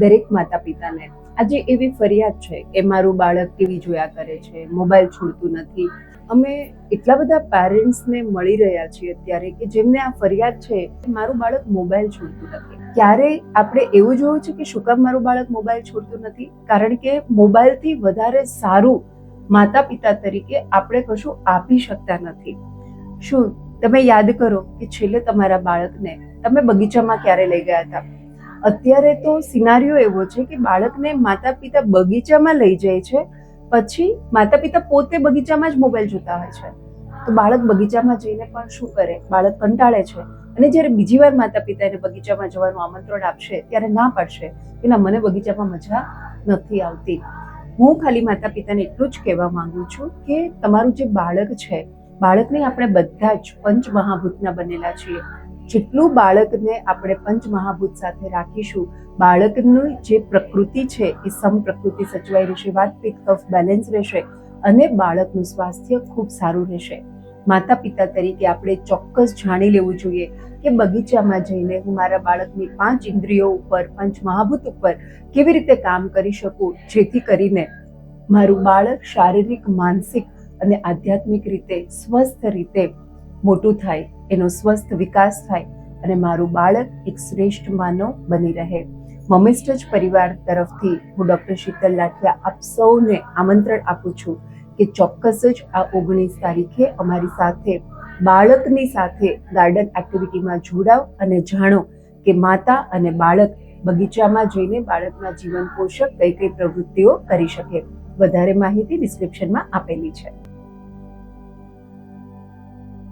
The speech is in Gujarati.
દરેક માતા પિતાને આજે એવી ફરિયાદ છે કે મારું બાળક ટીવી જોયા કરે છે, મોબાઈલ છોડતું નથી. અમે એટલા બધા પેરેન્ટ્સને મળી રહ્યા છીએ અત્યારે કે જેમને આ ફરિયાદ છે કે મારું બાળક મોબાઈલ છોડતું નથી. ક્યારેય આપણે એવું જોયું છે કે શું કામ મારું બાળક મોબાઈલ છોડતું નથી? કારણ કે મોબાઈલથી વધારે સારું માતા પિતા તરીકે આપણે કશું આપી શકતા નથી. શું તમે યાદ કરો કે છેલ્લે તમારા બાળકને તમે બગીચામાં ક્યારે લઈ ગયા હતા? અત્યારે તો સિનારીઓ એવો છે કે બાળકને માતા પિતા બગીચામાં લઈ જાય છે, પછી માતા પિતા પોતે બગીચામાં જ મોબાઈલ જોતા હોય છે. તો બાળક બગીચામાં જઈને પણ શું કરે? બાળક કંટાળે છે અને જ્યારે બીજી વાર માતા પિતા એને બગીચામાં જવાનું આમંત્રણ આપશે ત્યારે ના પાડશે કે ના, મને બગીચામાં મજા નથી આવતી. હું ખાલી માતા પિતાને એટલું જ કહેવા માંગુ છું કે તમારું જે બાળક છે, બાળકને આપણે બધા જ પંચમહાભૂતના બનેલા છીએ. જેટલું બાળકને આપણે પંચમહાભૂત સાથે રાખીશું, બાળકની જે પ્રકૃતિ છે એ સમપ્રકૃતિ સચવાઈ રહેશે, વાતપિત્ત કફ બેલેન્સ રહેશે અને બાળકનું સ્વાસ્થ્ય ખૂબ સારું રહેશે. માતા પિતા તરીકે આપણે ચોક્કસ જાણી લેવું જોઈએ કે બગીચામાં જઈને હું મારા બાળકની 5 ઇન્દ્રિયો ઉપર, પંચમહાભૂત ઉપર કેવી રીતે કામ કરી શકું, જેથી કરીને મારું બાળક શારીરિક, માનસિક અને આધ્યાત્મિક રીતે સ્વસ્થ રીતે મોટું થાય, એનો સ્વસ્થ વિકાસ થાય અને મારું બાળક એક શ્રેષ્ઠ માનવ બની રહે. મમ્મીઝ ટચ પરિવાર તરફથી હું ડૉક્ટર શીતલ લાઠિયા આપ સૌને આમંત્રણ આપું છું કે ચોક્કસ જ આ 19 તારીખે અમારી સાથે બાળકની સાથે ગાર્ડન એક્ટિવિટીમાં જોડાવ અને જાણો કે માતા અને બાળક બગીચામાં જઈને બાળકના જીવન પોષક કઈ કઈ પ્રવૃત્તિઓ કરી શકે. વધારે માહિતી ડિસ્ક્રિપ્શનમાં આપેલી છે.